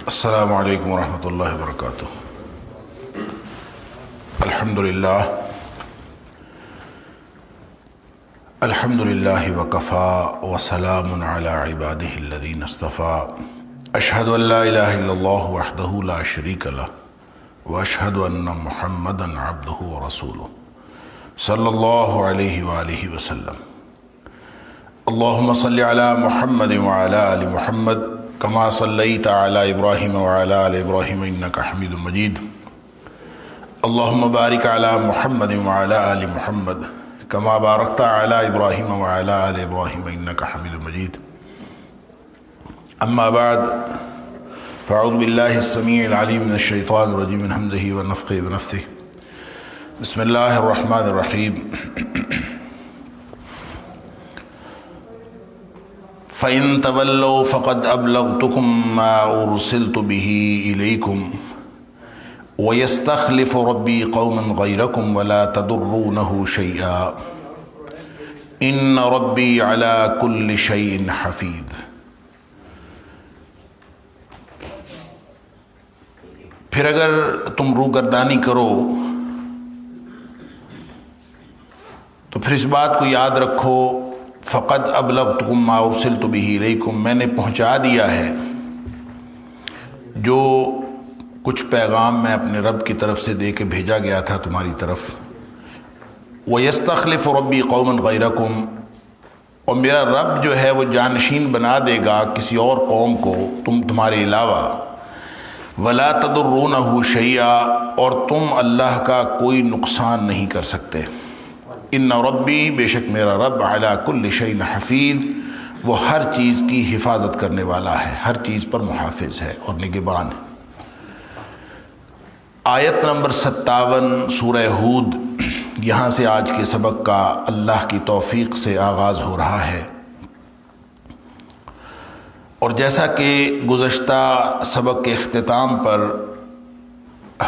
السلام علیکم ورحمۃ اللہ وبرکاتہ۔ الحمدللہ وکفا وسلام علی عبادہ الذین اصطفیٰ، اشہد ان لا الہ الا اللہ وحدہ لا شریک لہ واشہد ان محمدا عبدہ ورسولہ صلی اللہ علیہ وآلہ وسلم۔ اللہم صلی علی محمد وعلی آل محمد کما صلیت علی ابراہیم وعلی آل ابراہیم انک حمید مجید۔ اللہم بارک علی محمد وعلی آل محمد کما بارکت علی ابراہیم وعلی آل ابراہیم انک حمید مجید۔ اما بعد فاعوذ باللہ السمیع العلیم من الشیطان الرجیم من حمزہ ونفخہ ونفثہ۔ بسم اللہ الرحمن الرحیم۔ فَإِن تَوَلَّوْا فَقَدْ أَبْلَغْتُكُم مَّا أُرْسِلْتُ بِهِ إِلَيْكُمْ وَيَسْتَخْلِفُ رَبِّي قَوْمًا غَيْرَكُمْ وَلَا تَضُرُّونَهُ شَيْئًا إِنَّ رَبِّي عَلَى كُلِّ شَيْءٍ حَفِيظٌ۔ پھر اگر تم روگردانی کرو تو پھر اس بات کو یاد رکھو، فقد ابلغتکم ما ارسلت به الیکم، میں نے پہنچا دیا ہے جو کچھ پیغام میں اپنے رب کی طرف سے دے کے بھیجا گیا تھا تمہاری طرف۔ وَيَسْتَخْلِفُ رَبِّي قَوْمًا غَيْرَكُمْ، اور میرا رب جو ہے وہ جانشین بنا دے گا کسی اور قوم کو تمہارے علاوہ۔ وَلَا تَضُرُّونَهُ شَيْئًا، اور تم اللہ کا کوئی نقصان نہیں کر سکتے۔ ان ربی، بے شک میرا رب، علی کل شیء حفیظ، وہ ہر چیز کی حفاظت کرنے والا ہے، ہر چیز پر محافظ ہے اور نگہبان ہے۔ آیت نمبر 57 سورہ ہود، یہاں سے آج کے سبق کا اللہ کی توفیق سے آغاز ہو رہا ہے۔ اور جیسا کہ گزشتہ سبق کے اختتام پر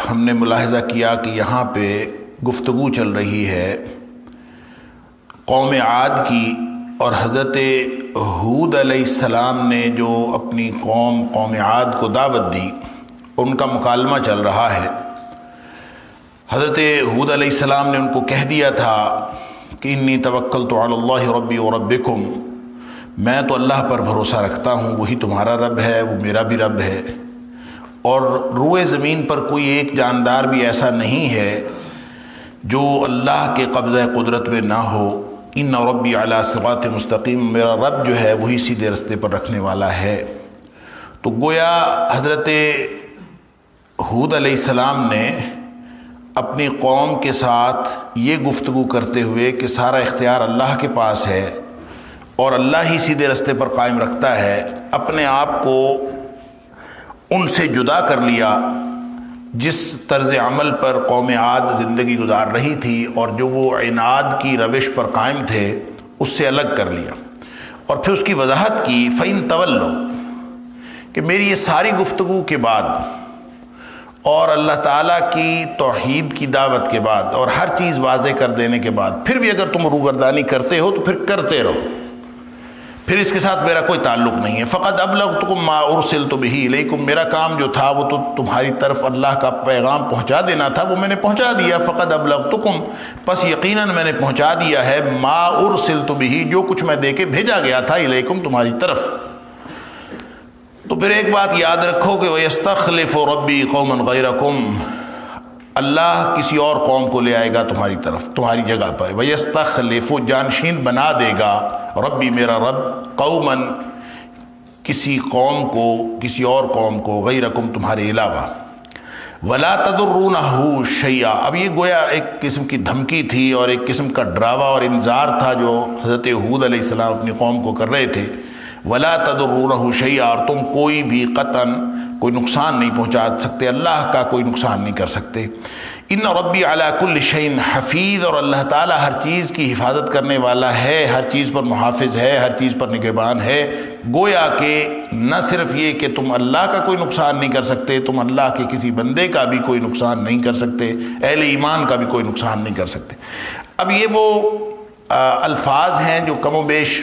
ہم نے ملاحظہ کیا کہ یہاں پہ گفتگو چل رہی ہے قوم عاد کی، اور حضرت ہود علیہ السلام نے جو اپنی قوم عاد کو دعوت دی، ان کا مکالمہ چل رہا ہے۔ حضرت ہود علیہ السلام نے ان کو کہہ دیا تھا کہ انی توکلت علی اللہ ربی و ربکم، میں تو اللہ پر بھروسہ رکھتا ہوں، وہی تمہارا رب ہے، وہ میرا بھی رب ہے، اور روئے زمین پر کوئی ایک جاندار بھی ایسا نہیں ہے جو اللہ کے قبضہ قدرت میں نہ ہو۔ ان ربی علی صراط مستقیم، میرا رب جو ہے وہی سیدھے رستے پر رکھنے والا ہے۔ تو گویا حضرت ہود علیہ السلام نے اپنی قوم کے ساتھ یہ گفتگو کرتے ہوئے کہ سارا اختیار اللہ کے پاس ہے اور اللہ ہی سیدھے رستے پر قائم رکھتا ہے، اپنے آپ کو ان سے جدا کر لیا جس طرز عمل پر قوم عاد زندگی گزار رہی تھی اور جو وہ عناد کی روش پر قائم تھے، اس سے الگ کر لیا، اور پھر اس کی وضاحت کی فَإِن تَوَلَّوْا، کہ میری یہ ساری گفتگو کے بعد اور اللہ تعالیٰ کی توحید کی دعوت کے بعد اور ہر چیز واضح کر دینے کے بعد پھر بھی اگر تم روگردانی کرتے ہو تو پھر کرتے رہو، پھر اس کے ساتھ میرا کوئی تعلق نہیں ہے۔ فقد ابلغتکم ما ارسلت بہ الیکم، میرا کام جو تھا وہ تو تمہاری طرف اللہ کا پیغام پہنچا دینا تھا، وہ میں نے پہنچا دیا۔ فقد ابلغتکم، پس یقیناً میں نے پہنچا دیا ہے، ما ارسلت بہ، جو کچھ میں دے کے بھیجا گیا تھا، الیکم، تمہاری طرف۔ تو پھر ایک بات یاد رکھو کہ وَيَسْتَخْلِفُ رَبِّي قَوْمًا غَيْرَكُمْ، اللہ کسی اور قوم کو لے آئے گا تمہاری طرف، تمہاری جگہ پر۔ وَيَسْتَخْلِفُ، جانشین بنا دے گا، ربی میرا رب، قوماً کسی قوم کو، کسی اور قوم کو، غیرکم تمہارے علاوہ۔ وَلَا تَضُرُّونَهُ شَيْئًا، اب یہ گویا ایک قسم کی دھمکی تھی اور ایک قسم کا ڈراوا اور انذار تھا جو حضرت ہود علیہ السلام اپنی قوم کو کر رہے تھے۔ وَلَا تَضُرُّونَهُ شَيْئًا، اور تم کوئی بھی قطعاً کوئی نقصان نہیں پہنچا سکتے، اللہ کا کوئی نقصان نہیں کر سکتے۔ ان ربی علی کل شیء حفیظ، اور اللہ تعالیٰ ہر چیز کی حفاظت کرنے والا ہے، ہر چیز پر محافظ ہے، ہر چیز پر نگہبان ہے۔ گویا کہ نہ صرف یہ کہ تم اللہ کا کوئی نقصان نہیں کر سکتے، تم اللہ کے کسی بندے کا بھی کوئی نقصان نہیں کر سکتے، اہل ایمان کا بھی کوئی نقصان نہیں کر سکتے۔ اب یہ وہ الفاظ ہیں جو کم و بیش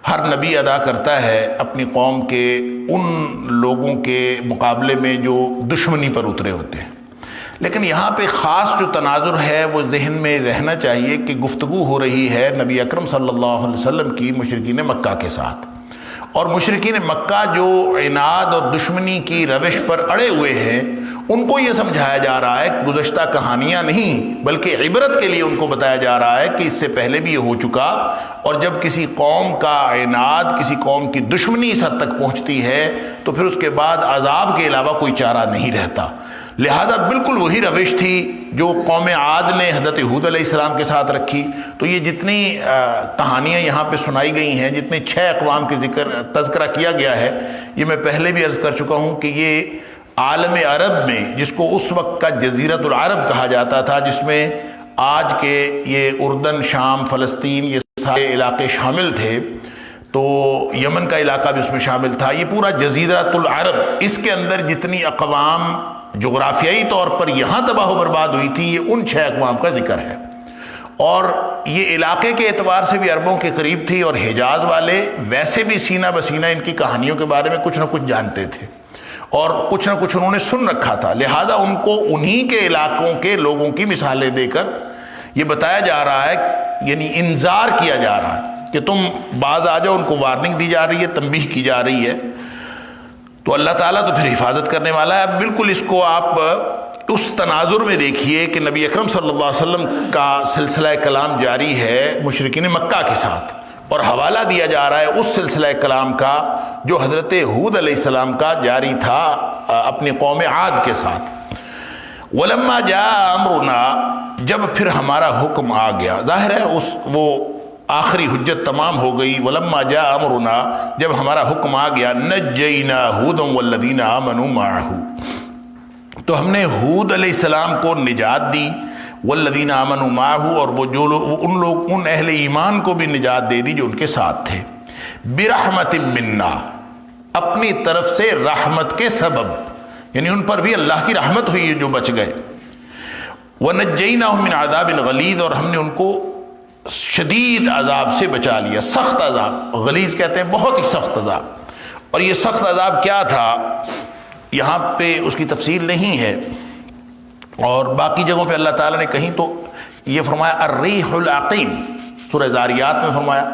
ہر نبی ادا کرتا ہے اپنی قوم کے ان لوگوں کے مقابلے میں جو دشمنی پر اترے ہوتے ہیں، لیکن یہاں پہ خاص جو تناظر ہے وہ ذہن میں رہنا چاہیے کہ گفتگو ہو رہی ہے نبی اکرم صلی اللہ علیہ وسلم کی مشرکین مکہ کے ساتھ، اور مشرکین مکہ جو عناد اور دشمنی کی روش پر اڑے ہوئے ہیں ان کو یہ سمجھایا جا رہا ہے، گزشتہ کہانیاں نہیں بلکہ عبرت کے لیے ان کو بتایا جا رہا ہے کہ اس سے پہلے بھی یہ ہو چکا، اور جب کسی قوم کا عناد، کسی قوم کی دشمنی اس حد تک پہنچتی ہے تو پھر اس کے بعد عذاب کے علاوہ کوئی چارہ نہیں رہتا۔ لہذا بالکل وہی روش تھی جو قوم عاد نے حضرت ہود علیہ السلام کے ساتھ رکھی۔ تو یہ جتنی کہانیاں یہاں پہ سنائی گئی ہیں، جتنے 6 اقوام کے تذکرہ کیا گیا ہے، یہ میں پہلے بھی عرض کر چکا ہوں کہ یہ عالم عرب میں، جس کو اس وقت کا جزیرۃ العرب کہا جاتا تھا، جس میں آج کے یہ اردن، شام، فلسطین، یہ سارے علاقے شامل تھے، تو یمن کا علاقہ بھی اس میں شامل تھا، یہ پورا جزیرۃ العرب، اس کے اندر جتنی اقوام جغرافیائی طور پر یہاں تباہ و برباد ہوئی تھی، یہ ان 6 اقوام کا ذکر ہے۔ اور یہ علاقے کے اعتبار سے بھی عربوں کے قریب تھی، اور حجاز والے ویسے بھی سینہ بسینہ ان کی کہانیوں کے بارے میں کچھ نہ کچھ جانتے تھے اور کچھ نہ کچھ انہوں نے سن رکھا تھا، لہٰذا ان کو انہی کے علاقوں کے لوگوں کی مثالیں دے کر یہ بتایا جا رہا ہے، یعنی انذار کیا جا رہا ہے کہ تم باز آ جاؤ، ان کو وارننگ دی جا رہی ہے، تنبیہ کی جا رہی ہے۔ تو اللہ تعالیٰ تو پھر حفاظت کرنے والا ہے۔ اب بالکل اس کو آپ اس تناظر میں دیکھیے کہ نبی اکرم صلی اللہ علیہ وسلم کا سلسلہ کلام جاری ہے مشرکین مکہ کے ساتھ، اور حوالہ دیا جا رہا ہے اس سلسلہ کلام کا جو حضرت ہود علیہ السلام کا جاری تھا اپنی قوم عاد کے ساتھ۔ وَلَمَّا جَاءَ أَمْرُنَا، جب پھر ہمارا حکم آ گیا، ظاہر ہے وہ آخری حجت تمام ہو گئی۔ وَلَمَّا جَاءَ أَمْرُنَا، جب ہمارا حکم آ گیا، نَجَّيْنَا هُودًا وَالَّذِينَ آمَنُوا مَعَهُ، تو ہم نے ہود علیہ السلام کو نجات دی، والذین آمنوا معہ، اور وہ جو لوگ ان اہل ایمان کو بھی نجات دے دی جو ان کے ساتھ تھے، برحمت منا، اپنی طرف سے رحمت کے سبب، یعنی ان پر بھی اللہ کی رحمت ہوئی ہے جو بچ گئے۔ وَنَجَّيْنَاهُم مِّنْ عَذَابٍ غَلِيظٍ، اور ہم نے ان کو شدید عذاب سے بچا لیا، سخت عذاب، غلیظ کہتے ہیں بہت ہی سخت عذاب۔ اور یہ سخت عذاب کیا تھا، یہاں پہ اس کی تفصیل نہیں ہے، اور باقی جگہوں پہ اللہ تعالیٰ نے کہیں تو یہ فرمایا الریح العقیم، سورہ زاریات میں فرمایا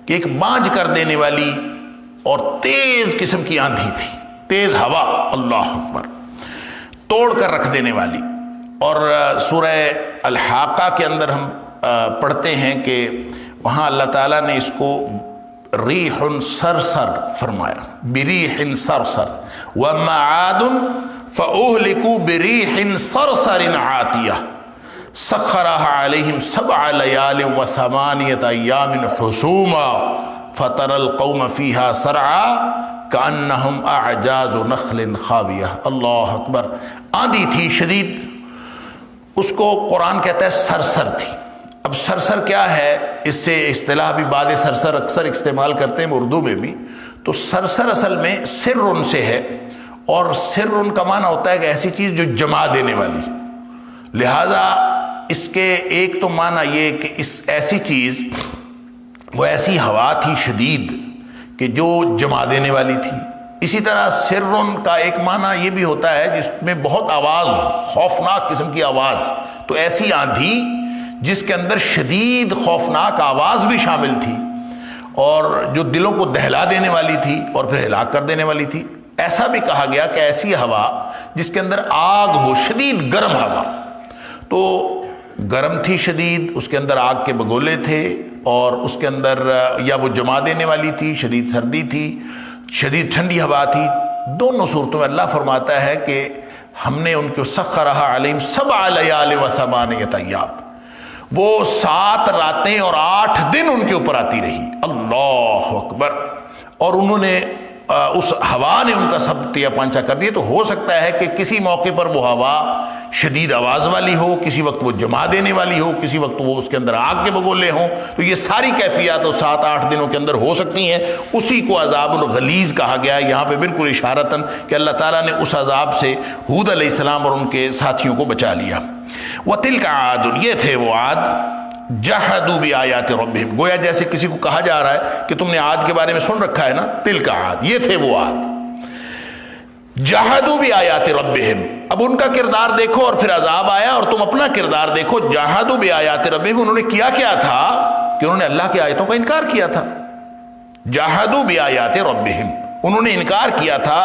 کہ ایک بانجھ کر دینے والی اور تیز قسم کی آندھی تھی، تیز ہوا، اللہ اکبر، توڑ کر رکھ دینے والی۔ اور سورہ الحاقہ کے اندر ہم پڑھتے ہیں کہ وہاں اللہ تعالیٰ نے اس کو ریح سرسر فرمایا، بریح سرسر، وَأَمَّا عَادٌ فَأُهْلِكُوا بِرِيحٍ صَرْصَرٍ عَاتِيَةٍ سَخَّرَهَا عَلَيْهِمْ 7 لَيَالٍ و8 أَيَّامٍ حُسُومًا فَتَرَى الْقَوْمَ فِيهَا سَرْعَىٰ كَأَنَّهُمْ أَعْجَازُ نَخْلٍ خَاوِيَةٍ۔ اللہ اکبر، آندھی تھی شدید، اس کو قرآن کہتا ہے سرسر تھی۔ اب سرسر کیا ہے، اس سے اصطلاح بھی بعد سرسر اکثر استعمال کرتے ہیں اردو میں بھی، تو سرسر اصل میں سر سے ہے، اور سر کا معنی ہوتا ہے کہ ایسی چیز جو جما دینے والی، لہذا اس کے ایک تو معنی یہ کہ اس ایسی چیز، وہ ایسی ہوا تھی شدید کہ جو جما دینے والی تھی۔ اسی طرح سرن کا ایک معنی یہ بھی ہوتا ہے جس میں بہت آواز، خوفناک قسم کی آواز، تو ایسی آندھی جس کے اندر شدید خوفناک آواز بھی شامل تھی، اور جو دلوں کو دہلا دینے والی تھی اور پھر ہلاک کر دینے والی تھی۔ ایسا بھی کہا گیا کہ ایسی ہوا جس کے اندر آگ ہو، شدید گرم ہوا، تو گرم تھی شدید، اس کے اندر آگ کے بگولے تھے، اور اس کے اندر یا وہ جما دینے والی تھی، شدید سردی تھی، شدید ٹھنڈی ہوا تھی۔ دونوں صورتوں میں اللہ فرماتا ہے کہ ہم نے ان کو سخرھا علیہم 7 لیال و 8 ایام، وہ 7 راتیں اور 8 دن ان کے اوپر آتی رہی، اللہ اکبر، اور انہوں نے اس ہوا نے ان کا سب تیا پانچا کر دیا۔ تو ہو سکتا ہے کہ کسی موقع پر وہ ہوا شدید آواز والی ہو، کسی وقت وہ جما دینے والی ہو، کسی وقت وہ اس کے اندر آگ کے بگولے ہوں، تو یہ ساری کیفیات 7-8 دنوں کے اندر ہو سکتی ہیں، اسی کو عذاب الغلیظ کہا گیا ہے یہاں پہ بالکل اشارتاً کہ اللہ تعالیٰ نے اس عذاب سے ہود علیہ السلام اور ان کے ساتھیوں کو بچا لیا۔ وَتِلْكَ عَادٌ، یہ تھے وہ عاد، جحدوا بآیات ربہم، گویا جیسے کسی کو کہا جا رہا ہے کہ تم نے عاد کے بارے میں سن رکھا ہے نا، تلک عاد، یہ تھے وہ عاد، جحدوا بآیات ربہم، اب ان کا کردار دیکھو اور پھر عذاب آیا، اور تم اپنا کردار دیکھو، جحدوا بآیات ربہم، انہوں نے کیا تھا کہ انہوں نے اللہ کی آیتوں کا انکار کیا تھا، جحدوا بآیات ربہم، انہوں نے انکار کیا تھا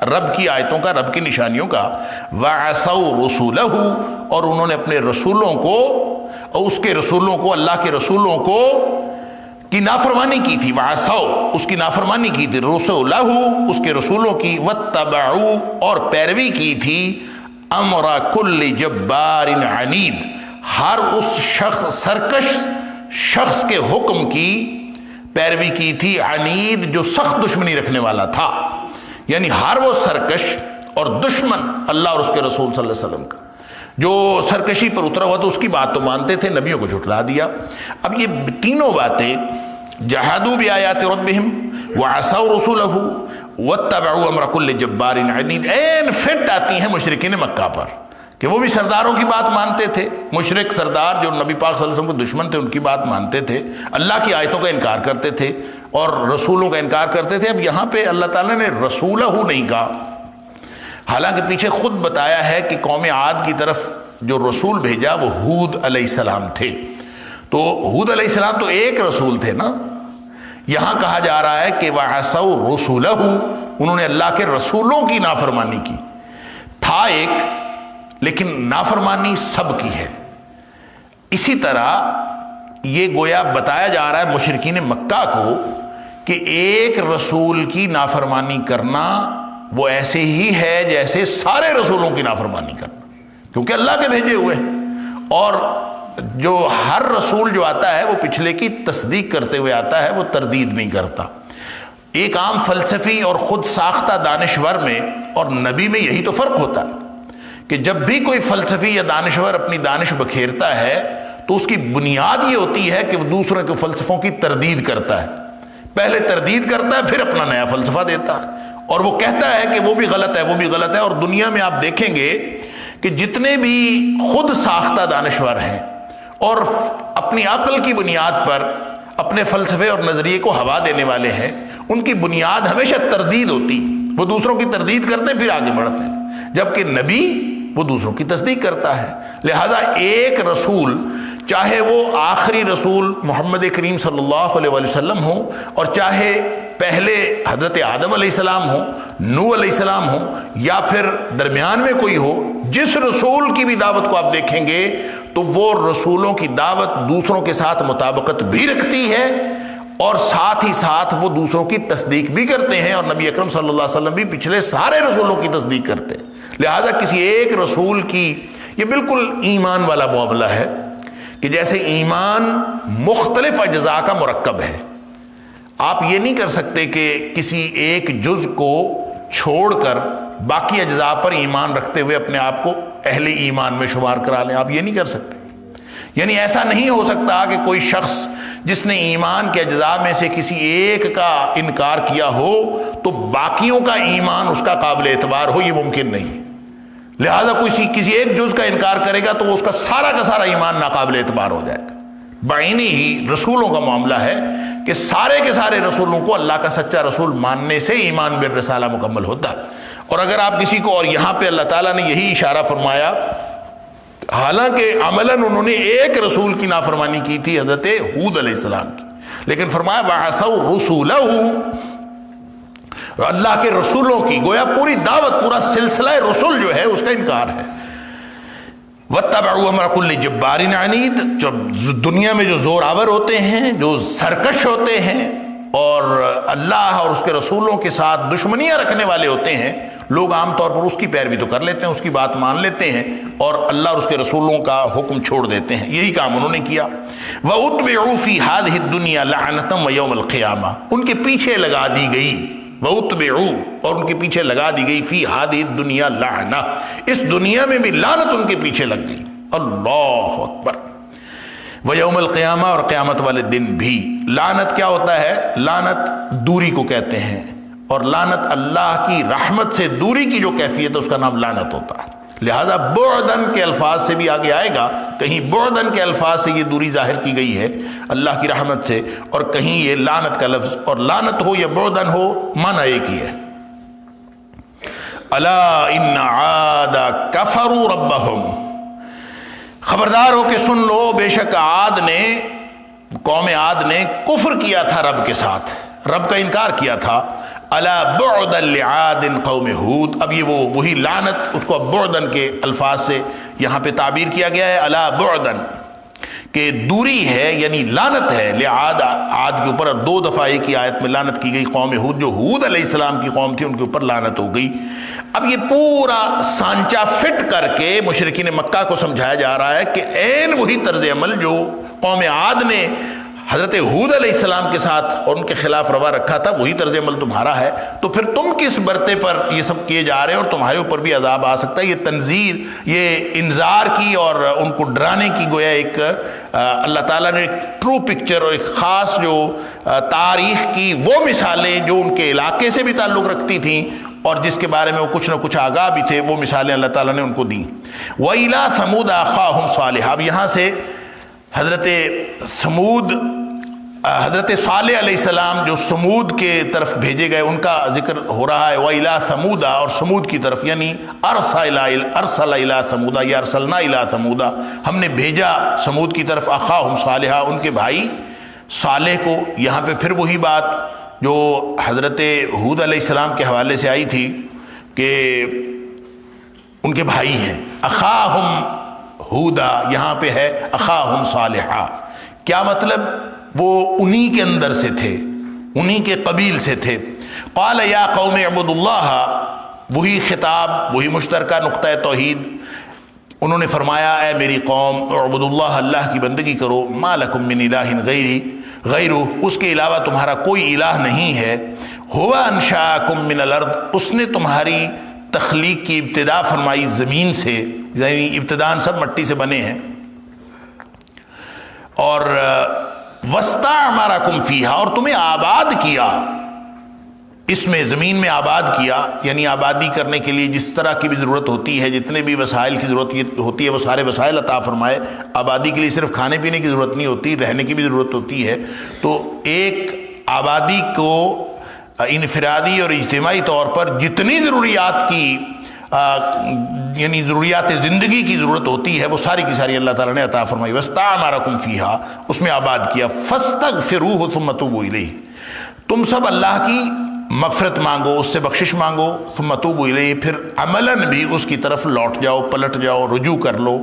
رب کی آیتوں کا، رب کی نشانیوں کا، وعصوا رسولہ، اور انہوں نے اپنے رسولوں کو اور اس کے رسولوں کو، اللہ کے رسولوں کو کی نافرمانی کی تھی، وعصوا، اس کی نافرمانی کی تھی، رسولہ، اس کے رسولوں کی، واتبعوا، اور پیروی کی تھی، امر کل جبار عنید، ہر اس سرکش شخص کے حکم کی پیروی کی تھی، عنید، جو سخت دشمنی رکھنے والا تھا، یعنی ہر وہ سرکش اور دشمن اللہ اور اس کے رسول صلی اللہ علیہ وسلم کا جو سرکشی پر اترا ہوا تو اس کی بات تو مانتے تھے، نبیوں کو جھٹلا دیا۔ اب یہ تینوں باتیں، جحدوا بآیات ربہم وعصوا رسولہ واتبعوا امر کل جبار عنید، این فٹ آتی ہیں مشرکین مکہ پر، کہ وہ بھی سرداروں کی بات مانتے تھے، مشرک سردار جو نبی پاک صلی اللہ علیہ وسلم کو دشمن تھے ان کی بات مانتے تھے، اللہ کی آیتوں کا انکار کرتے تھے اور رسولوں کا انکار کرتے تھے۔ اب یہاں پہ اللہ تعالیٰ نے رسولہ نہیں کہا، حالانکہ پیچھے خود بتایا ہے کہ قوم عاد کی طرف جو رسول بھیجا وہ ہود علیہ السلام تھے، تو ہود علیہ السلام تو ایک رسول تھے نا، یہاں کہا جا رہا ہے کہ وعصوا رسولہ، انہوں نے اللہ کے رسولوں کی نافرمانی کی، تھا ایک لیکن نافرمانی سب کی ہے۔ اسی طرح یہ گویا بتایا جا رہا ہے مشرکین مکہ کو کہ ایک رسول کی نافرمانی کرنا وہ ایسے ہی ہے جیسے سارے رسولوں کی نافرمانی کرنا، کیونکہ اللہ کے بھیجے ہوئے ہیں، اور جو ہر رسول جو آتا ہے وہ پچھلے کی تصدیق کرتے ہوئے آتا ہے، وہ تردید نہیں کرتا۔ ایک عام فلسفی اور خود ساختہ دانشور میں اور نبی میں یہی تو فرق ہوتا ہے کہ جب بھی کوئی فلسفی یا دانشور اپنی دانش بکھیرتا ہے تو اس کی بنیاد یہ ہوتی ہے کہ وہ دوسروں کے فلسفوں کی تردید کرتا ہے، پہلے تردید کرتا ہے پھر اپنا نیا فلسفہ دیتا ہے، اور وہ کہتا ہے کہ وہ بھی غلط ہے، وہ بھی غلط ہے۔ اور دنیا میں آپ دیکھیں گے کہ جتنے بھی خود ساختہ دانشور ہیں اور اپنی عقل کی بنیاد پر اپنے فلسفے اور نظریے کو ہوا دینے والے ہیں، ان کی بنیاد ہمیشہ تردید ہوتی، وہ دوسروں کی تردید کرتے ہیں پھر آگے بڑھتے ہیں، جبکہ نبی وہ دوسروں کی تصدیق کرتا ہے۔ لہذا ایک رسول، چاہے وہ آخری رسول محمد کریم صلی اللہ علیہ وسلم ہو، اور چاہے پہلے حضرت آدم علیہ السلام ہو، نوح علیہ السلام ہو، یا پھر درمیان میں کوئی ہو، جس رسول کی بھی دعوت کو آپ دیکھیں گے تو وہ رسولوں کی دعوت دوسروں کے ساتھ مطابقت بھی رکھتی ہے اور ساتھ ہی ساتھ وہ دوسروں کی تصدیق بھی کرتے ہیں، اور نبی اکرم صلی اللہ علیہ وسلم بھی پچھلے سارے رسولوں کی تصدیق کرتے ہیں۔ لہذا کسی ایک رسول کی، یہ بالکل ایمان والا معاملہ ہے کہ جیسے ایمان مختلف اجزاء کا مرکب ہے، آپ یہ نہیں کر سکتے کہ کسی ایک جز کو چھوڑ کر باقی اجزاء پر ایمان رکھتے ہوئے اپنے آپ کو اہل ایمان میں شمار کرا لیں، آپ یہ نہیں کر سکتے۔ یعنی ایسا نہیں ہو سکتا کہ کوئی شخص جس نے ایمان کے اجزاء میں سے کسی ایک کا انکار کیا ہو تو باقیوں کا ایمان اس کا قابل اعتبار ہو، یہ ممکن نہیں ہے۔ لہذا کسی ایک جز کا انکار کرے گا تو اس کا سارا ایمان ناقابل اعتبار ہو جائے گا۔ بعینی ہی رسولوں کا معاملہ ہے کہ سارے کے سارے رسولوں کو اللہ کا سچا رسول ماننے سے ایمان بالرسالہ مکمل ہوتا ہے۔ اور اگر آپ کسی کو، اور یہاں پہ اللہ تعالیٰ نے یہی اشارہ فرمایا، حالانکہ عملاً انہوں نے ایک رسول کی نافرمانی کی تھی، حضرت ہود علیہ السلام کی، لیکن فرمایا وعصوا رسولہ، اللہ کے رسولوں کی، گویا پوری دعوت، پورا سلسلہ رسول جو ہے اس کا انکار ہے۔ واتبعوا امر کل جبار عنید، جو دنیا میں جو زور آور ہوتے ہیں، جو سرکش ہوتے ہیں اور اللہ اور اس کے رسولوں کے ساتھ دشمنیاں رکھنے والے ہوتے ہیں، لوگ عام طور پر اس کی پیروی تو کر لیتے ہیں، اس کی بات مان لیتے ہیں اور اللہ اور اس کے رسولوں کا حکم چھوڑ دیتے ہیں۔ یہی کام انہوں نے کیا۔ وَأُتْبِعُوا فِي هَذِهِ الدُّنْيَا لَعْنَةً وَيَوْمَ الْقِيَامَةِ، ان کے پیچھے لگا دی گئی، وَأُتْبِعُوا، اور ان کے پیچھے لگا دی گئی، فِي هَذِهِ الدُّنْيَا لَعْنَةً، اس دنیا میں بھی لعنت ان کے پیچھے لگ گئی۔ اللہ اکبر۔ وَيَوْمَ الْقِيَامَةِ، اور قیامت والے دن بھی۔ لعنت کیا ہوتا ہے؟ لعنت دوری کو کہتے ہیں، اور لعنت اللہ کی رحمت سے دوری کی جو کیفیت ہے اس کا نام لعنت ہوتا ہے۔ لہذا بعدن کے الفاظ سے بھی آگے آئے گا کہیں بعدن کے الفاظ سے یہ دوری ظاہر کی گئی ہے اللہ کی رحمت سے، اور کہیں یہ لعنت کا لفظ، اور لعنت ہو یا بعدن ہو معنی ایک ہی ہے۔ الا ان عاد کفروا ربهم، خبردار ہو کہ سن لو، بے شک عاد نے، قوم عاد نے کفر کیا تھا رب کے ساتھ، رب کا انکار کیا تھا۔ الا بعدا لعاد قوم ہود، اب یہ وہی لعنت، اس کو اب بعدن کے الفاظ سے یہاں پہ تعبیر کیا گیا ہے، الا بعدن کہ دوری ہے، یعنی لعنت ہے لعاد، عاد کے اوپر، اور 2 دفعہ ایک ہی آیت میں لعنت کی گئی قوم ہود، جو ہود علیہ السلام کی قوم تھی ان کے اوپر لعنت ہو گئی۔ اب یہ پورا سانچہ فٹ کر کے مشرکین مکہ کو سمجھایا جا رہا ہے کہ عین وہی طرز عمل جو قوم عاد نے حضرت ہود علیہ السلام کے ساتھ اور ان کے خلاف روا رکھا تھا، وہی طرز عمل تمہارا ہے، تو پھر تم کس برتے پر یہ سب کیے جا رہے ہیں، اور تمہارے اوپر بھی عذاب آ سکتا ہے۔ یہ تنذیر، یہ انذار کی اور ان کو ڈرانے کی گویا ایک اللہ تعالیٰ نے ٹرو پکچر اور ایک خاص جو تاریخ کی وہ مثالیں جو ان کے علاقے سے بھی تعلق رکھتی تھیں اور جس کے بارے میں وہ کچھ نہ کچھ آگاہ بھی تھے، وہ مثالیں اللہ تعالیٰ نے ان کو دیں۔ وَإِلَىٰ ثَمُودَ أَخَاهُمْ صَالِحًا، اب یہاں سے حضرت ثمود، حضرت صالح علیہ السلام جو سمود کے طرف بھیجے گئے ان کا ذکر ہو رہا ہے۔ وَإِلَىٰ ثَمُودَ، اور سمود کی طرف، یعنی ارسل إِلَىٰ ثَمُودَ یا ارسلنا إِلَىٰ ثَمُودَ، ہم نے بھیجا سمود کی طرف أَخَاهُمْ صَالِحًا، ان کے بھائی صالح کو۔ یہاں پہ پھر وہی بات جو حضرت ہود علیہ السلام کے حوالے سے آئی تھی کہ ان کے بھائی ہیں، أَخَاهُمْ هُودًا، یہاں پہ ہے أَخَاهُمْ صَالِحًا، کیا مطلب؟ وہ انہی کے اندر سے تھے، انہی کے قبیل سے تھے۔ قال یا قوم اعبدوا اللہ، وہی خطاب، وہی مشترکہ نقطہ توحید، انہوں نے فرمایا اے میری قوم اعبدوا اللہ، اللہ کی بندگی کرو، ما لکم من الہ غیرہ، اس کے علاوہ تمہارا کوئی الہ نہیں ہے، هو انشاکم من الارض، اس نے تمہاری تخلیق کی ابتدا فرمائی زمین سے، یعنی ابتداً سب مٹی سے بنے ہیں، اور وَاسْتَعْمَرَكُمْ فِيهَا، اور تمہیں آباد کیا اس میں، زمین میں آباد کیا، یعنی آبادی کرنے کے لیے جس طرح کی بھی ضرورت ہوتی ہے، جتنے بھی وسائل کی ضرورت ہوتی ہے وہ سارے وسائل عطا فرمائے۔ آبادی کے لیے صرف کھانے پینے کی ضرورت نہیں ہوتی، رہنے کی بھی ضرورت ہوتی ہے، تو ایک آبادی کو انفرادی اور اجتماعی طور پر جتنی ضروریات کی یعنی ضروریات زندگی کی ضرورت ہوتی ہے وہ ساری کی ساری اللہ تعالیٰ نے عطا فرمائی۔ وَاسْتَعْمَرَكُمْ فِيهَا، اس میں آباد کیا۔ فَاسْتَغْفِرُوهُ ثُمَّ تُوبُوا إِلَيْهِ، تم سب اللہ کی مغفرت مانگو، اس سے بخشش مانگو، ثُمَّ تُوبُوا إِلَيْهِ، پھر عملاً بھی اس کی طرف لوٹ جاؤ، پلٹ جاؤ، رجوع کر لو،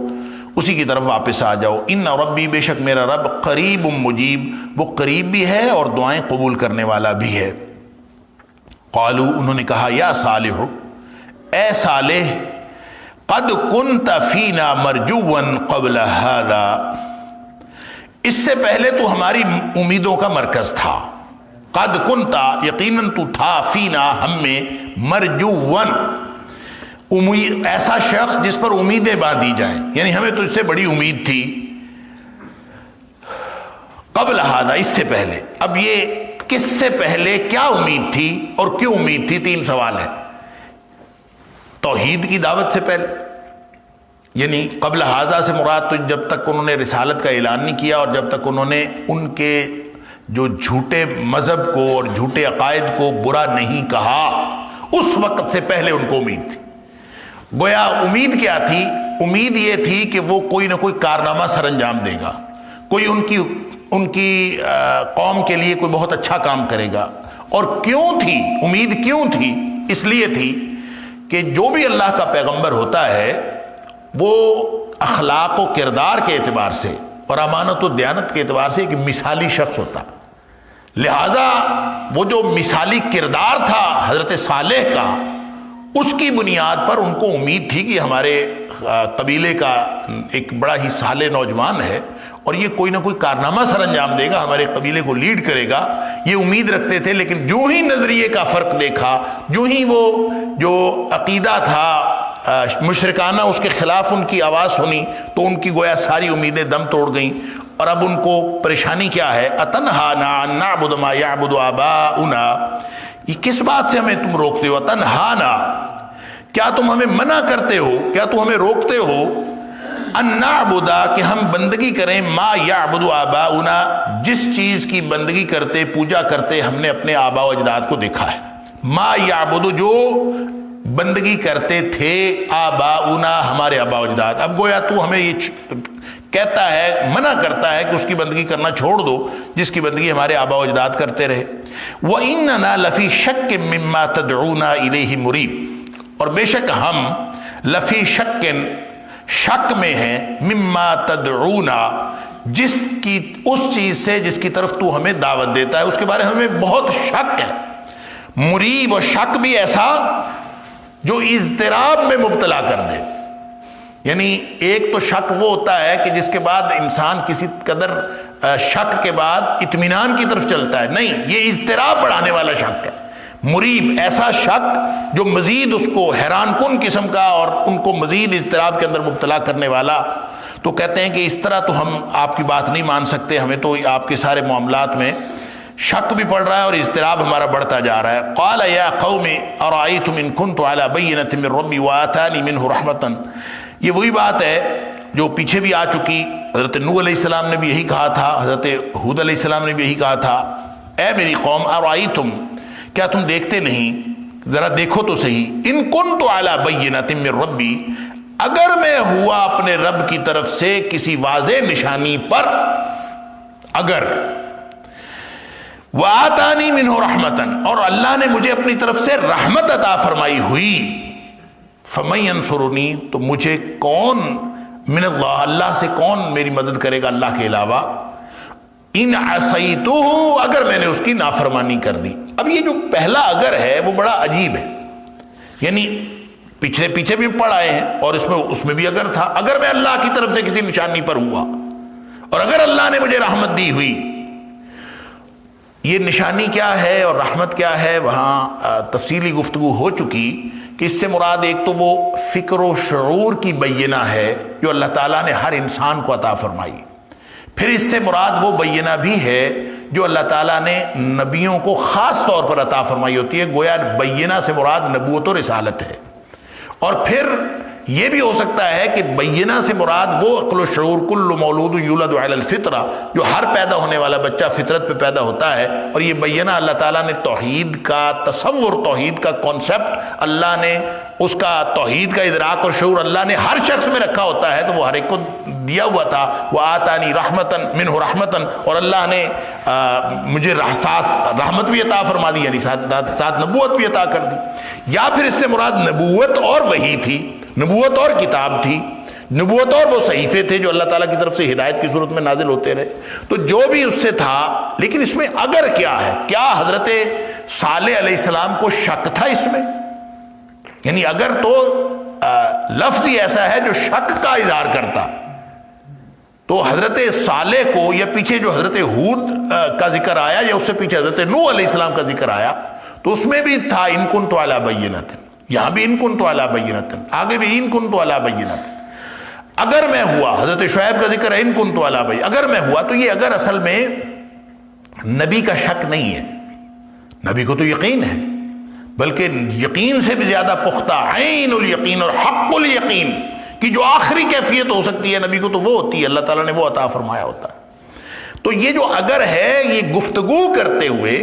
اسی کی طرف واپس آ جاؤ۔ اِنَّ رَبِّي، بے شک میرا رب، قریب مجیب، وہ قریب بھی ہے اور دعائیں قبول کرنے والا بھی ہے۔ قالوا، انہوں نے کہا یا صالح، اے صالح، قد كنت فینا مرجوا قبل هذا، اس سے پہلے تو ہماری امیدوں کا مرکز تھا۔ قد كنت، یقیناً تو تھا، فینا، ہم میں، مرجوا، ایسا شخص جس پر امیدیں باندھی جائیں، یعنی ہمیں تو اس سے بڑی امید تھی۔ قبل هذا، اس سے پہلے۔ اب یہ کس سے پہلے کیا امید تھی اور کیوں امید تھی؟ 3 سوال ہے۔ توحید کی دعوت سے پہلے، یعنی قبل حاضہ سے مراد تو جب تک انہوں نے رسالت کا اعلان نہیں کیا اور جب تک انہوں نے ان کے جو جھوٹے مذہب کو اور جھوٹے عقائد کو برا نہیں کہا، اس وقت سے پہلے ان کو امید تھی۔ گویا امید کیا تھی؟ امید یہ تھی کہ وہ کوئی نہ کوئی کارنامہ سر انجام دے گا، کوئی ان کی قوم کے لیے کوئی بہت اچھا کام کرے گا۔ اور کیوں تھی امید؟ کیوں تھی؟ اس لیے تھی کہ جو بھی اللہ کا پیغمبر ہوتا ہے وہ اخلاق و کردار کے اعتبار سے اور امانت و دیانت کے اعتبار سے ایک مثالی شخص ہوتا، لہذا وہ جو مثالی کردار تھا حضرت صالح کا، اس کی بنیاد پر ان کو امید تھی کہ ہمارے قبیلے کا ایک بڑا ہی صالح نوجوان ہے اور یہ کوئی نہ کوئی کارنامہ سر انجام دے گا، ہمارے قبیلے کو لیڈ کرے گا، یہ امید رکھتے تھے۔ لیکن جو ہی نظریے کا فرق دیکھا، جو ہی وہ جو عقیدہ تھا مشرکانہ اس کے خلاف ان کی آواز سنی، تو ان کی گویا ساری امیدیں دم توڑ گئیں۔ اور اب ان کو پریشانی کیا ہے؟ اتنہانا ان نعبد ما یعبد آباؤنا، یہ کس بات سے ہمیں تم روکتے ہو؟ اتنہانا، کیا تم ہمیں منع کرتے ہو؟ کیا تم ہمیں روکتے ہو ان نعبدا کہ ہم بندگی کریں ما یعبد آباؤنا جس چیز کی بندگی کرتے پوجا کرتے ہم نے اپنے آبا و اجداد کو دیکھا ہے. ما یعبد جو بندگی کرتے تھے آباؤنا ہمارے آبا و اجداد. اب گویا تو ہمیں یہ کہتا ہے منع کرتا ہے کہ اس کی بندگی کرنا چھوڑ دو جس کی بندگی ہمارے آبا و اجداد کرتے رہے. وَإِنَّنَا لَفِي شَكٍّ مِّمَّا تَدْعُونَا إِلَيْهِ مُرِيبٍ اور بے شک ہم لفی شک میں ہیں مما تدعونا جس کی اس چیز سے جس کی طرف تو ہمیں دعوت دیتا ہے اس کے بارے میں ہمیں بہت شک ہے. مریب اور شک بھی ایسا جو اضطراب میں مبتلا کر دے. یعنی ایک تو شک وہ ہوتا ہے کہ جس کے بعد انسان کسی قدر شک کے بعد اطمینان کی طرف چلتا ہے. نہیں، یہ اضطراب بڑھانے والا شک ہے. مریب ایسا شک جو مزید اس کو حیران کن قسم کا اور ان کو مزید اضطراب کے اندر مبتلا کرنے والا. تو کہتے ہیں کہ اس طرح تو ہم آپ کی بات نہیں مان سکتے، ہمیں تو آپ کے سارے معاملات میں شک بھی پڑ رہا ہے اور اضطراب ہمارا بڑھتا جا رہا ہے. قال یا قوم ارأیتم ان کنت علی بینۃ من ربی وآتانی منہ رحمۃ. یہ وہی بات ہے جو پیچھے بھی آ چکی. حضرت نوح علیہ السلام نے بھی یہی کہا تھا، حضرت ہود علیہ السلام نے بھی یہی کہا تھا، اے میری قوم ارأیتم کیا تم دیکھتے نہیں، ذرا دیکھو تو صحیح، ان کنت علی بینۃ من ربی اگر میں ہوا اپنے رب کی طرف سے کسی واضح نشانی پر، اگر وآتانی منہ رحمتا اور اللہ نے مجھے اپنی طرف سے رحمت عطا فرمائی ہوئی، فمن ینصرنی تو مجھے کون من اللہ اللہ سے کون میری مدد کرے گا اللہ کے علاوہ، ان عصیتہ اگر میں نے اس کی نافرمانی کر دی. اب یہ جو پہلا اگر ہے وہ بڑا عجیب ہے. یعنی پیچھے بھی پڑھ آئے ہیں اور اس میں بھی اگر تھا، اگر میں اللہ کی طرف سے کسی نشانی پر ہوا اور اگر اللہ نے مجھے رحمت دی ہوئی. یہ نشانی کیا ہے اور رحمت کیا ہے وہاں تفصیلی گفتگو ہو چکی کہ اس سے مراد ایک تو وہ فکر و شعور کی بینہ ہے جو اللہ تعالیٰ نے ہر انسان کو عطا فرمائی. پھر اس سے مراد وہ بینہ بھی ہے جو اللہ تعالیٰ نے نبیوں کو خاص طور پر عطا فرمائی ہوتی ہے. گویا بینہ سے مراد نبوت و رسالت ہے. اور پھر یہ بھی ہو سکتا ہے کہ بینہ سے مراد وہ عقل و شعور کل مولود یولد علی الفطرہ جو ہر پیدا ہونے والا بچہ فطرت پہ پیدا ہوتا ہے. اور یہ بینہ اللہ تعالیٰ نے توحید کا تصور، توحید کا کانسیپٹ اللہ نے اس کا توحید کا ادراک اور شعور اللہ نے ہر شخص میں رکھا ہوتا ہے تو وہ ہر ایک کو دیا ہوا تھا. وہ آتانی رحمتن منہ رحمتن اور اللہ نے مجھے رحمت بھی عطا فرما دی، یعنی ساتھ نبوت بھی عطا کر دی. یا پھر اس سے مراد نبوت اور وحی تھی، نبوت اور کتاب تھی، نبوت اور وہ صحیفے تھے جو اللہ تعالیٰ کی طرف سے ہدایت کی صورت میں نازل ہوتے رہے. تو جو بھی اس سے تھا، لیکن اس میں اگر کیا ہے، کیا حضرت صالح علیہ السلام کو شک تھا اس میں؟ یعنی اگر تو لفظ ہی ایسا ہے جو شک کا اظہار کرتا تو حضرت صالح کو یا پیچھے جو حضرت ہود کا ذکر آیا یا اس سے پیچھے حضرت نوح علیہ السلام کا ذکر آیا تو اس میں بھی تھا ان کنت علی بینۃ، یہاں بھی ان کنت علی بینۃ، آگے بھی ان کنت علی بینۃ. اگر میں ہوا، حضرت شعیب کا ذکر ہے ان کنت علی بینۃ، اگر میں ہوا. تو یہ اگر اصل میں نبی کا شک نہیں ہے، نبی کو تو یقین ہے، بلکہ یقین سے بھی زیادہ پختہ عین الیقین اور حق الیقین کی جو آخری کیفیت ہو سکتی ہے نبی کو تو وہ ہوتی ہے، اللہ تعالیٰ نے وہ عطا فرمایا ہوتا ہے. تو یہ جو اگر ہے یہ گفتگو کرتے ہوئے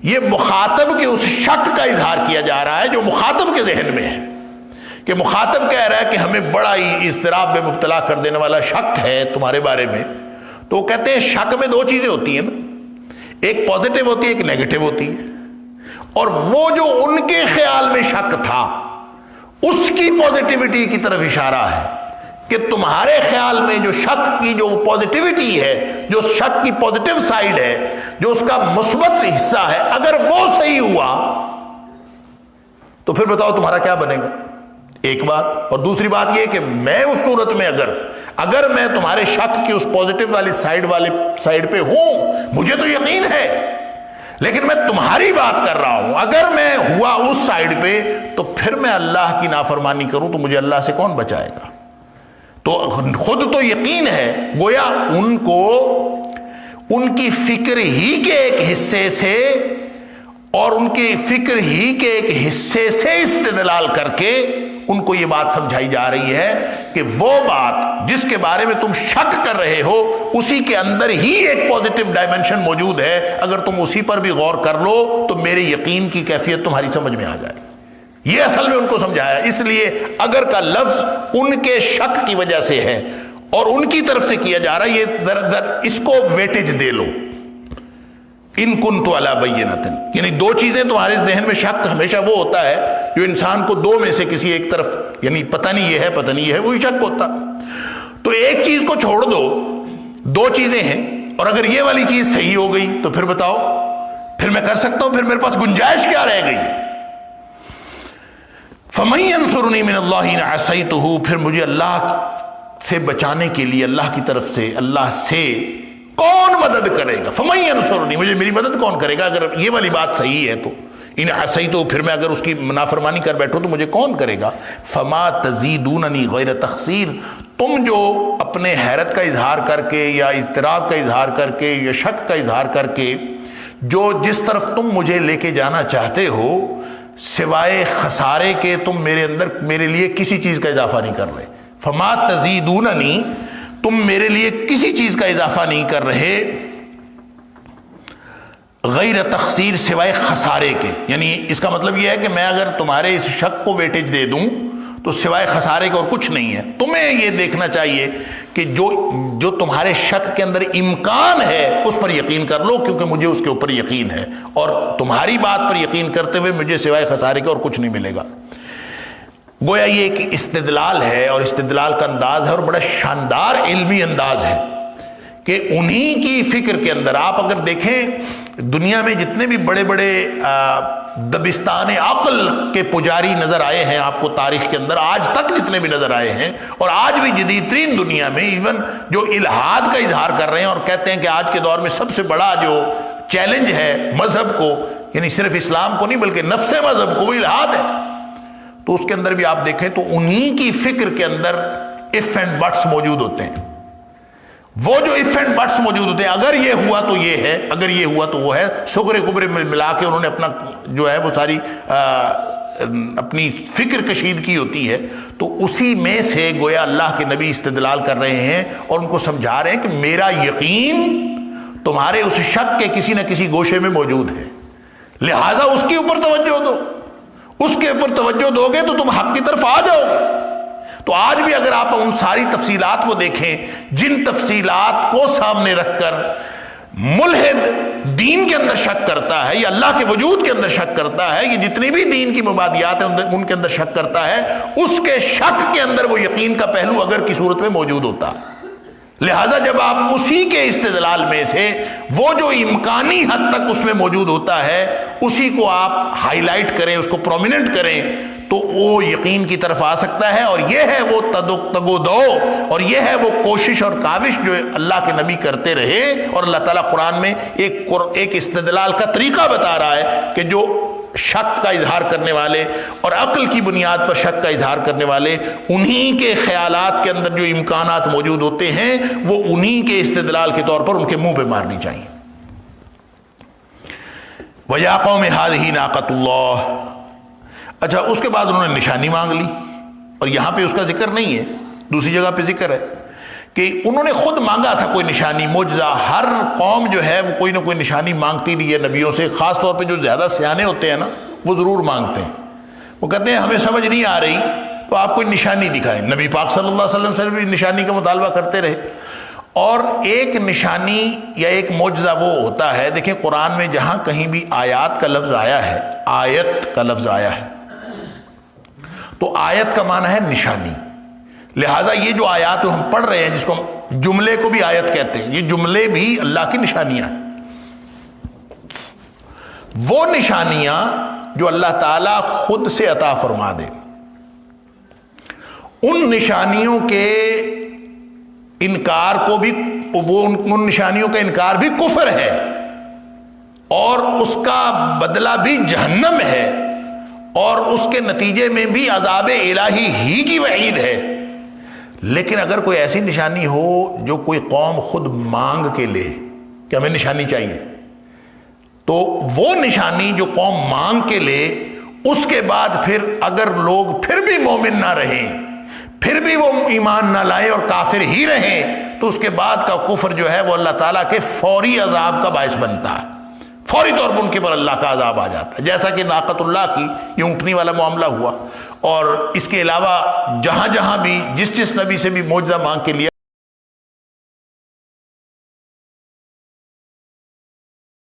یہ مخاطب کے اس شک کا اظہار کیا جا رہا ہے جو مخاطب کے ذہن میں ہے، کہ مخاطب کہہ رہا ہے کہ ہمیں بڑا ہی اضطراب میں مبتلا کر دینے والا شک ہے تمہارے بارے میں. تو وہ کہتے ہیں شک میں دو چیزیں ہوتی ہیں نا، ایک پازیٹیو ہوتی ہے ایک نیگیٹو ہوتی ہے. اور وہ جو ان کے خیال میں شک تھا اس کی پازیٹیوٹی کی طرف اشارہ ہے کہ تمہارے خیال میں جو شک کی جو پازیٹیوٹی ہے، جو شک کی پازیٹیو سائیڈ ہے، جو اس کا مثبت حصہ ہے، اگر وہ صحیح ہوا تو پھر بتاؤ تمہارا کیا بنے گا. ایک بات. اور دوسری بات یہ کہ میں اس صورت میں اگر میں تمہارے شک کی اس پازیٹیو والی سائیڈ پہ ہوں، مجھے تو یقین ہے لیکن میں تمہاری بات کر رہا ہوں، اگر میں ہوا اس سائیڈ پہ تو پھر میں اللہ کی نافرمانی کروں تو مجھے اللہ سے کون بچائے گا. تو خود تو یقین ہے، گویا ان کو ان کی فکر ہی کے ایک حصے سے اور ان کی فکر ہی کے ایک حصے سے استدلال کر کے ان کو یہ بات سمجھائی جا رہی ہے کہ وہ بات جس کے بارے میں تم شک کر رہے ہو اسی کے اندر ہی ایک پوزیٹو ڈائمنشن موجود ہے، اگر تم اسی پر بھی غور کر لو تو میرے یقین کی کیفیت تمہاری سمجھ میں آ جائے۔ یہ اصل میں ان کو سمجھایا، اس لیے اگر کا لفظ ان کے شک کی وجہ سے ہے اور ان کی طرف سے کیا جا رہا ہے، یہ اس کو ویٹیج دے لو۔ ان کنت علی بینۃ، یعنی دو چیزیں تمہارے ذہن میں، شک ہمیشہ وہ ہوتا ہے جو انسان کو دو میں سے کسی ایک طرف، یعنی پتہ نہیں یہ ہے پتہ نہیں یہ ہے، وہی شک ہوتا۔ تو ایک چیز کو چھوڑ دو، دو چیزیں ہیں، اور اگر یہ والی چیز صحیح ہو گئی تو پھر بتاؤ، پھر میں کر سکتا ہوں، پھر میرے پاس گنجائش کیا رہ گئی؟ فَمَن يَنصُرُنِي مِنَ اللَّهِ إِنْ عَصَيْتُهُ، پھر مجھے اللہ سے بچانے کے لیے، اللہ کی طرف سے، اللہ سے کون مدد کرے گا؟ فَمَن يَنصُرُنِي، مجھے میری مدد کون کرے گا؟ اگر یہ والی بات صحیح ہے تو ان عصیتُ، پھر میں اگر اس کی نافرمانی کر بیٹھوں تو مجھے کون کرے گا؟ فَمَا تَزِيدُونَنِي غَيْرَ تَخْسِيرٍ، تم جو اپنے حیرت کا اظہار کر کے یا اضطراب کا اظہار کر کے یا شک کا اظہار کر کے جو جس طرف تم مجھے لے کے جانا چاہتے ہو، سوائے خسارے کے تم میرے اندر میرے لیے کسی چیز کا اضافہ نہیں کر رہے۔ فما تزیدوننی، تم میرے لیے کسی چیز کا اضافہ نہیں کر رہے، غیر تخسیر، سوائے خسارے کے۔ یعنی اس کا مطلب یہ ہے کہ میں اگر تمہارے اس شک کو ویٹیج دے دوں تو سوائے خسارے کے اور کچھ نہیں ہے۔ تمہیں یہ دیکھنا چاہیے کہ جو تمہارے شک کے اندر امکان ہے اس پر یقین کر لو، کیونکہ مجھے اس کے اوپر یقین ہے، اور تمہاری بات پر یقین کرتے ہوئے مجھے سوائے خسارے کے اور کچھ نہیں ملے گا۔ گویا یہ ایک استدلال ہے، اور استدلال کا انداز ہے، اور بڑا شاندار علمی انداز ہے کہ انہی کی فکر کے اندر آپ اگر دیکھیں دنیا میں جتنے بھی بڑے بڑے دبستان عقل کے پجاری نظر آئے ہیں آپ کو تاریخ کے اندر، آج تک جتنے بھی نظر آئے ہیں، اور آج بھی جدید ترین دنیا میں ایون جو الہاد کا اظہار کر رہے ہیں اور کہتے ہیں کہ آج کے دور میں سب سے بڑا جو چیلنج ہے مذہب کو، یعنی صرف اسلام کو نہیں بلکہ نفس مذہب کو، وہ الہاد ہے، تو اس کے اندر بھی آپ دیکھیں تو انہی کی فکر کے اندر اف اینڈ بٹس موجود ہوتے ہیں۔ وہ جو اف اینڈ بٹس موجود ہوتے ہیں، اگر یہ ہوا تو یہ ہے، اگر یہ ہوا تو وہ ہے، سغرے کبرے ملا کے انہوں نے اپنا جو ہے وہ ساری اپنی فکر کشید کی ہوتی ہے، تو اسی میں سے گویا اللہ کے نبی استدلال کر رہے ہیں اور ان کو سمجھا رہے ہیں کہ میرا یقین تمہارے اس شک کے کسی نہ کسی گوشے میں موجود ہے، لہذا اس کے اوپر توجہ دو، اس کے اوپر توجہ دو گے تو تم حق کی طرف آ جاؤ گے۔ تو آج بھی اگر آپ ان ساری تفصیلات کو دیکھیں، جن تفصیلات کو سامنے رکھ کر ملحد دین کے اندر شک کرتا ہے یا اللہ کے وجود کے اندر شک کرتا ہے، یہ جتنی بھی دین کی مبادیات ہیں ان کے اندر شک کرتا ہے، اس کے شک کے اندر وہ یقین کا پہلو اگر کی صورت میں موجود ہوتا۔ لہذا جب آپ اسی کے استدلال میں سے وہ جو امکانی حد تک اس میں موجود ہوتا ہے اسی کو آپ ہائی لائٹ کریں، اس کو پرومیننٹ کریں، تو وہ یقین کی طرف آ سکتا ہے۔ اور یہ ہے وہ تگودو، اور یہ ہے وہ کوشش اور کاوش جو اللہ کے نبی کرتے رہے، اور اللہ تعالیٰ قرآن میں ایک استدلال کا طریقہ بتا رہا ہے کہ جو شک کا اظہار کرنے والے اور عقل کی بنیاد پر شک کا اظہار کرنے والے، انہی کے خیالات کے اندر جو امکانات موجود ہوتے ہیں وہ انہی کے استدلال کے طور پر ان کے منہ پہ مارنی چاہیے۔ وَيَا قَوْمِ هَٰذِهِ نَاقَةُ اللَّهِ، اچھا اس کے بعد انہوں نے نشانی مانگ لی، اور یہاں پہ اس کا ذکر نہیں ہے، دوسری جگہ پہ ذکر ہے کہ انہوں نے خود مانگا تھا کوئی نشانی، معجزہ۔ ہر قوم جو ہے وہ کوئی نہ کوئی نشانی مانگتی رہی ہے نبیوں سے، خاص طور پہ جو زیادہ سیانے ہوتے ہیں نا وہ ضرور مانگتے ہیں، وہ کہتے ہیں ہمیں سمجھ نہیں آ رہی تو آپ کوئی نشانی دکھائیں۔ نبی پاک صلی اللہ علیہ وسلم سے بھی نشانی کا مطالبہ کرتے رہے، اور ایک نشانی یا ایک معجزہ وہ ہوتا ہے، دیکھیں قرآن میں جہاں کہیں بھی آیات کا لفظ آیا ہے، آیت کا لفظ آیا ہے، تو آیت کا معنی ہے نشانی۔ لہٰذا یہ جو آیات ہم پڑھ رہے ہیں، جس کو ہم جملے کو بھی آیت کہتے ہیں، یہ جملے بھی اللہ کی نشانیاں ہیں۔ وہ نشانیاں جو اللہ تعالیٰ خود سے عطا فرما دے، ان نشانیوں کے انکار کو بھی، ان نشانیوں کا انکار بھی کفر ہے، اور اس کا بدلہ بھی جہنم ہے، اور اس کے نتیجے میں بھی عذاب الہی ہی کی وعید ہے۔ لیکن اگر کوئی ایسی نشانی ہو جو کوئی قوم خود مانگ کے لے کہ ہمیں نشانی چاہیے، تو وہ نشانی جو قوم مانگ کے لے، اس کے بعد پھر اگر لوگ پھر بھی مومن نہ رہیں، پھر بھی وہ ایمان نہ لائیں اور کافر ہی رہیں، تو اس کے بعد کا کفر جو ہے وہ اللہ تعالیٰ کے فوری عذاب کا باعث بنتا ہے، فوری طور پر ان کے پر اللہ کا عذاب آ جاتا ہے، جیسا کہ ناقۃ اللہ کی یہ اونٹنی والا معاملہ ہوا، اور اس کے علاوہ جہاں جہاں بھی جس نبی سے بھی معجزہ مانگ کے لیا